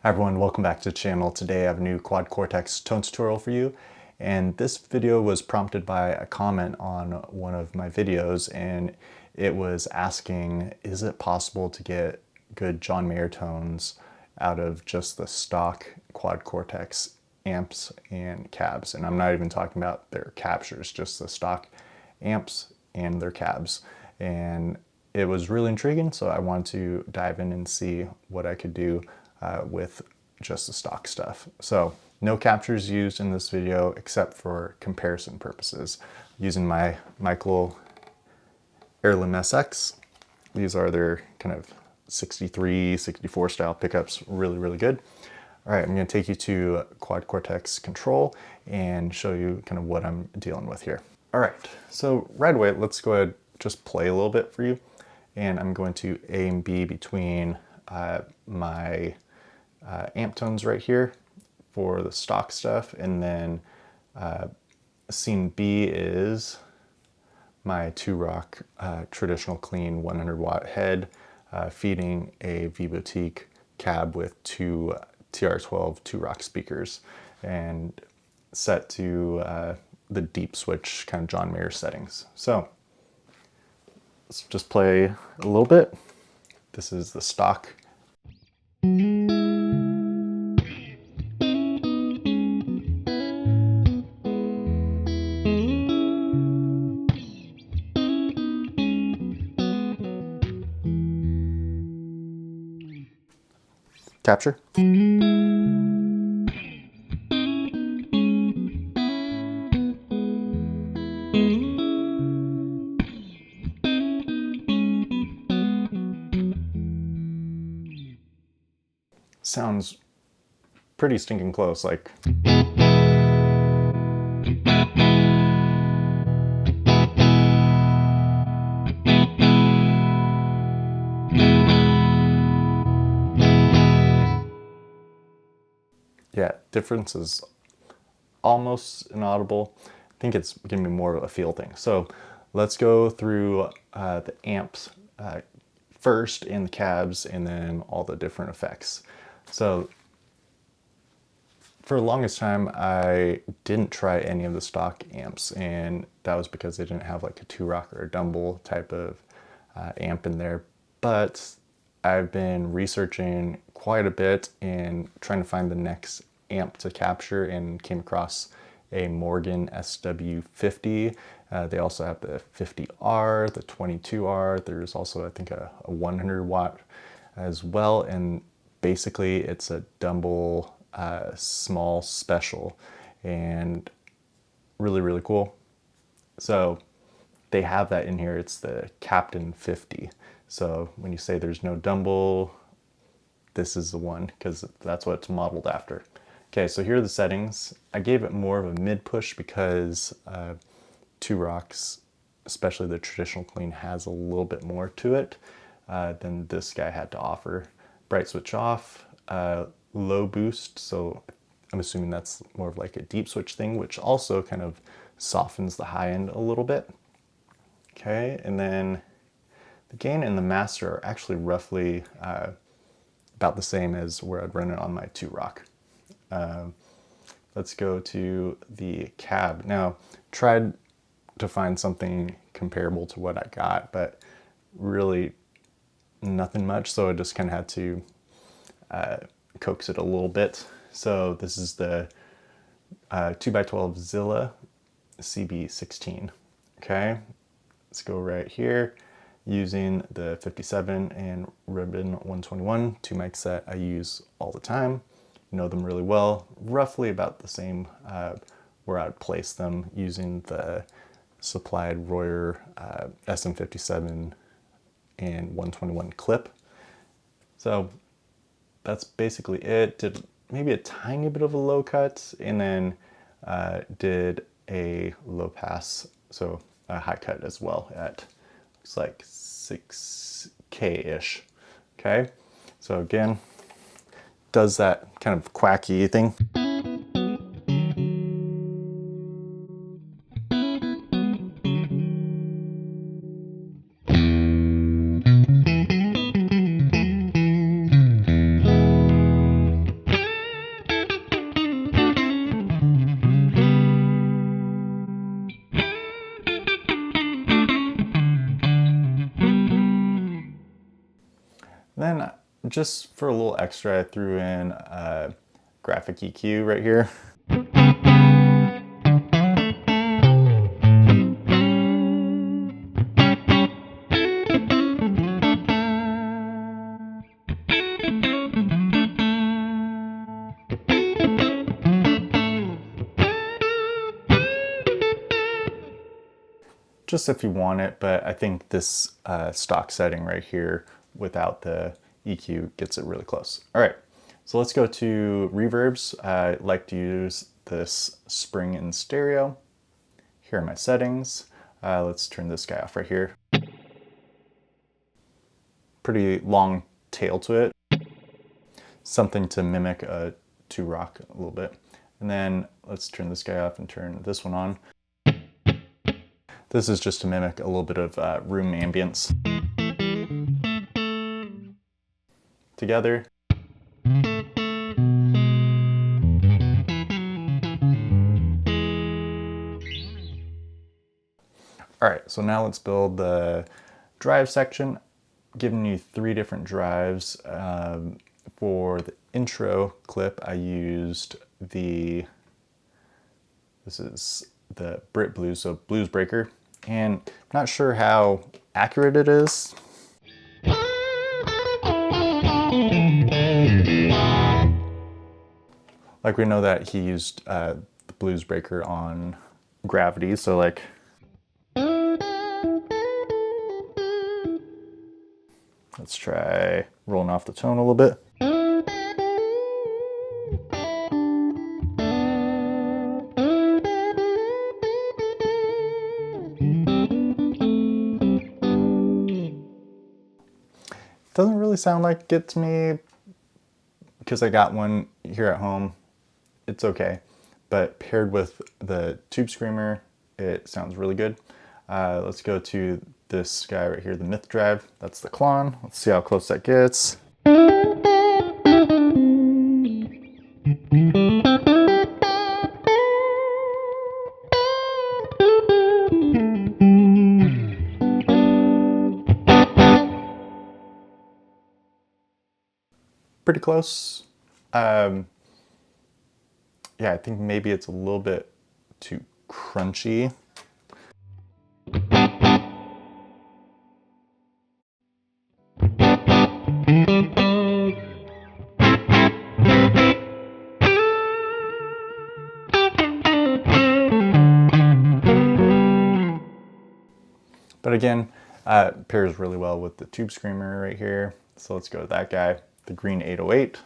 Hi everyone, welcome back to the channel. Today I have a new Quad Cortex tone tutorial for you. And this video was prompted by a comment on one of my videos, and it was asking, is it possible to get good John Mayer tones out of just the stock Quad Cortex amps and cabs? And I'm not even talking about their captures, just the stock amps and their cabs. And it was really intriguing, so I wanted to dive in and see what I could do with just the stock stuff. So no captures used in this video except for comparison purposes. Using my Michael Heirloom SX. These are their kind of 63, 64 style pickups. Really, really good. All right, I'm going to take you to Quad Cortex control and show you kind of what I'm dealing with here. All right, so right away, let's go ahead, just play a little bit for you. And I'm going to A and B between my amp tones right here for the stock stuff, and then scene B is my 2-rock traditional clean 100 watt head feeding a V-Boutique cab with two TR12 2-rock speakers and set to the deep switch kind of John Mayer settings. So let's just play a little bit. This is the stock. Capture. Sounds pretty stinking close, like. Yeah, difference is almost inaudible. I think it's gonna be more of a feel thing. So let's go through the amps first and the cabs and then all the different effects. So for the longest time, I didn't try any of the stock amps, and that was because they didn't have like a 2-rock or a Dumble type of amp in there. But I've been researching quite a bit and trying to find the next amp to capture, and came across a Morgan SW50. They also have the 50R, the 22R. There's also, I think, a 100 watt as well. And basically it's a Dumble small special, and really, really cool. So they have that in here. It's the Captain 50. So when you say there's no Dumble, this is the one, because that's what it's modeled after. Okay, so here are the settings. I gave it more of a mid push because 2-rocks, especially the traditional clean, has a little bit more to it than this guy had to offer. Bright switch off, low boost, so I'm assuming that's more of like a deep switch thing, which also kind of softens the high end a little bit. Okay, and then the gain and the master are actually roughly about the same as where I'd run it on my 2-rock. Let's go to the cab. Now, tried to find something comparable to what I got, but really nothing much, so I just kind of had to coax it a little bit. So this is the 2x12 Zilla CB16. Okay, let's go right here using the 57 and Ribbon 121, 2 mics that I use all the time. Know them really well, roughly about the same where I'd place them using the supplied Royer SM57 and 121 clip. So that's basically it. Did maybe a tiny bit of a low cut, and then did a low pass, so a high cut as well at, looks like 6K-ish. Okay, so again, does that kind of quacky thing. Then just for a little extra, I threw in a graphic EQ right here. Just if you want it, but I think this stock setting right here without the EQ gets it really close. All right, so let's go to reverbs. I like to use this spring in stereo. Here are my settings. Let's turn this guy off right here. Pretty long tail to it. Something to mimic a 2-rock a little bit. And then let's turn this guy off and turn this one on. This is just to mimic a little bit of room ambience. Together. All right, so now let's build the drive section. Giving you 3 different drives. For the intro clip, I used this is the Brit Blues, so Blues Breaker. And I'm not sure how accurate it is. Like, we know that he used the Blues Breaker on Gravity, so like, let's try rolling off the tone a little bit. Doesn't really sound like it to me because I got one here at home. It's okay, but paired with the Tube Screamer, it sounds really good. Let's go to this guy right here, the Myth Drive. That's the Qtron. Let's see how close that gets. Pretty close. Yeah, I think maybe it's a little bit too crunchy. But again, pairs really well with the Tube Screamer right here. So let's go to that guy, the green 808.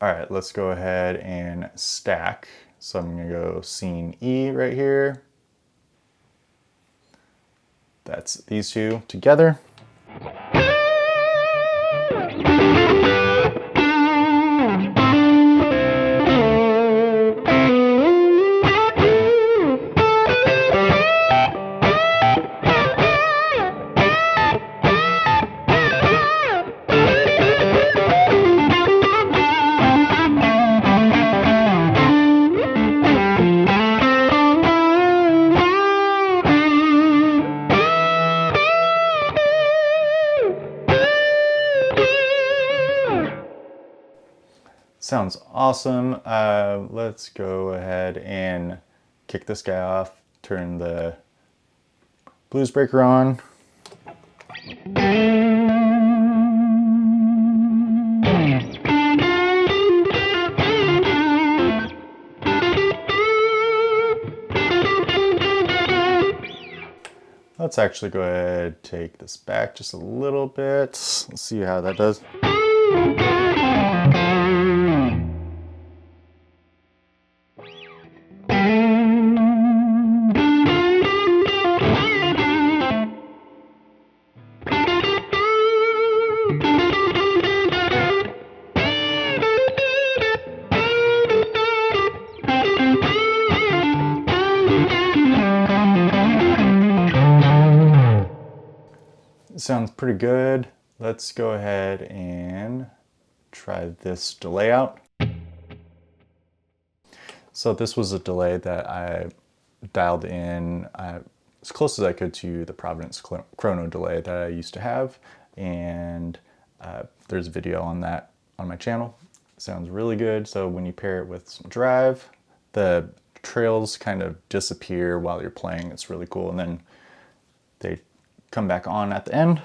All right, let's go ahead and stack. So I'm gonna go scene E right here. That's these two together. Sounds awesome. Let's go ahead and kick this guy off, turn the Blues Breaker on. Let's actually go ahead and take this back just a little bit. Let's see how that does. sounds pretty good. Let's go ahead and try this delay out. So this was a delay that I dialed in as close as I could to the Providence chrono delay that I used to have, and there's a video on that on my channel. It sounds really good. So when you pair it with some drive, the trails kind of disappear while you're playing. It's really cool, and then they come back on at the end.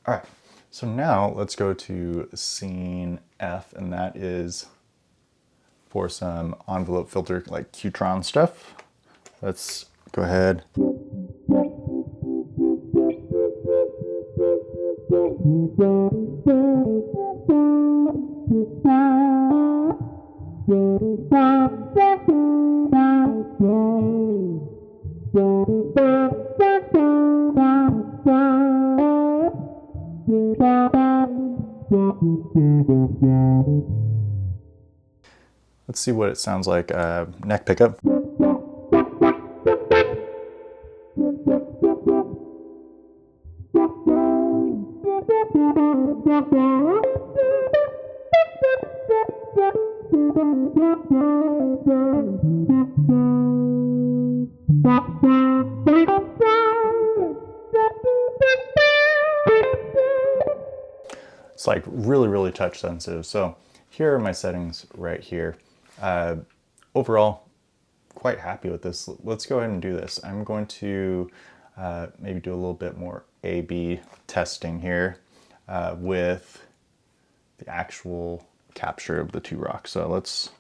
All right, so now let's go to scene F, and that is for some envelope filter, like Qtron stuff. Let's go ahead. Let's see what it sounds like. Neck pickup. It's like really touch sensitive. So here are my settings right here. Overall, quite happy with this. Let's go ahead and do this. I'm going to maybe do a little bit more A/B testing here with the actual capture of the two rocks. So let's.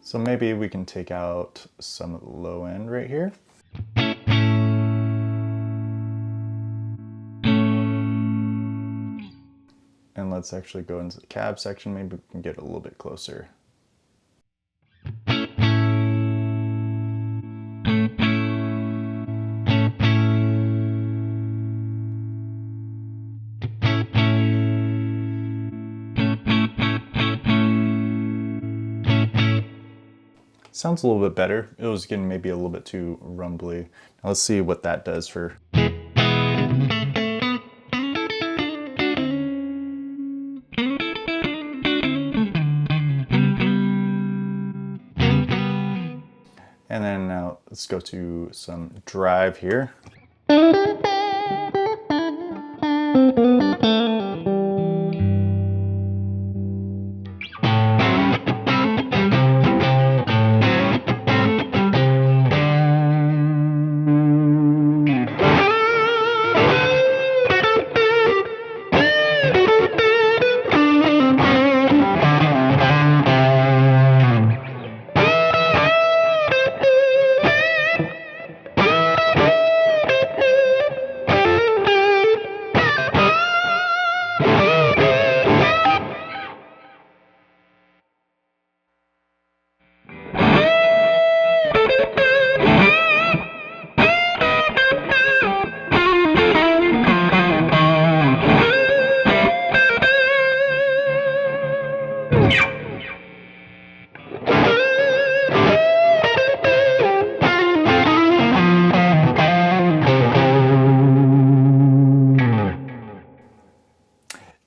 So maybe we can take out some of the low end right here. And let's actually go into the cab section. Maybe we can get a little bit closer. Sounds a little bit better. It was getting maybe a little bit too rumbly. Now let's see what that does for. And then now let's go to some drive here.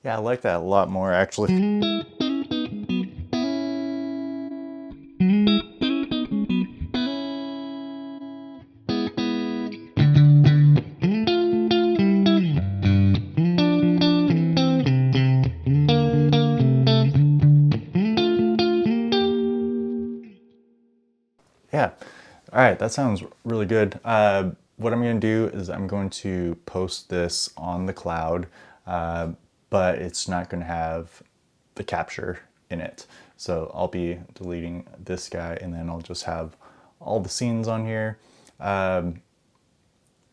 Yeah, I like that a lot more actually. Yeah, all right, that sounds really good. What I'm going to do is I'm going to post this on the cloud, but it's not going to have the capture in it. So I'll be deleting this guy, and then I'll just have all the scenes on here.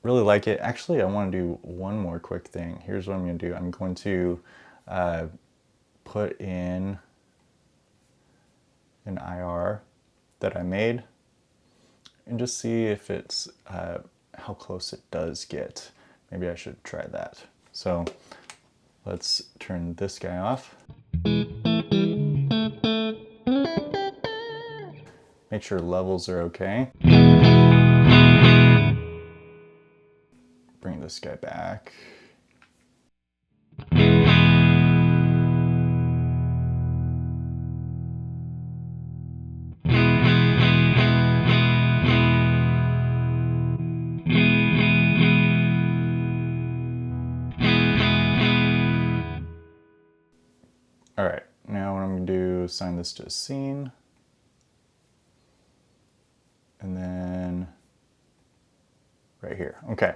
Really like it. Actually, I want to do one more quick thing. Here's what I'm going to do. I'm going to put in an IR that I made and just see if it's how close it does get. Maybe I should try that. So let's turn this guy off. Make sure levels are okay. Bring this guy back. All right, now what I'm going to do is assign this to a scene. And then right here. Okay.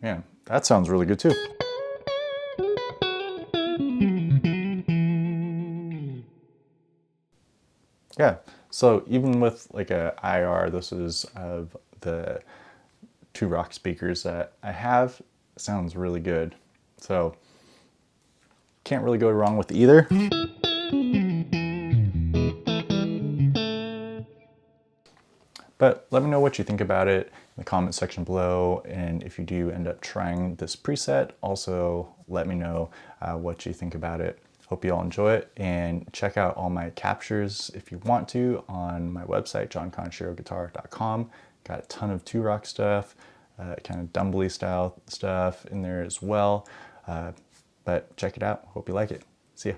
Yeah, that sounds really good too. Yeah, so even with like a IR, this is of the 2 Rock speakers that I have. Sounds really good. So can't really go wrong with either. But let me know what you think about it in the comment section below, and if you do end up trying this preset, also let me know what you think about it. Hope you all enjoy it, and check out all my captures if you want to on my website, johnconcheroguitar.com. Got a ton of 2 Rock stuff, kind of Dumbly style stuff in there as well. But check it out. Hope you like it. See ya.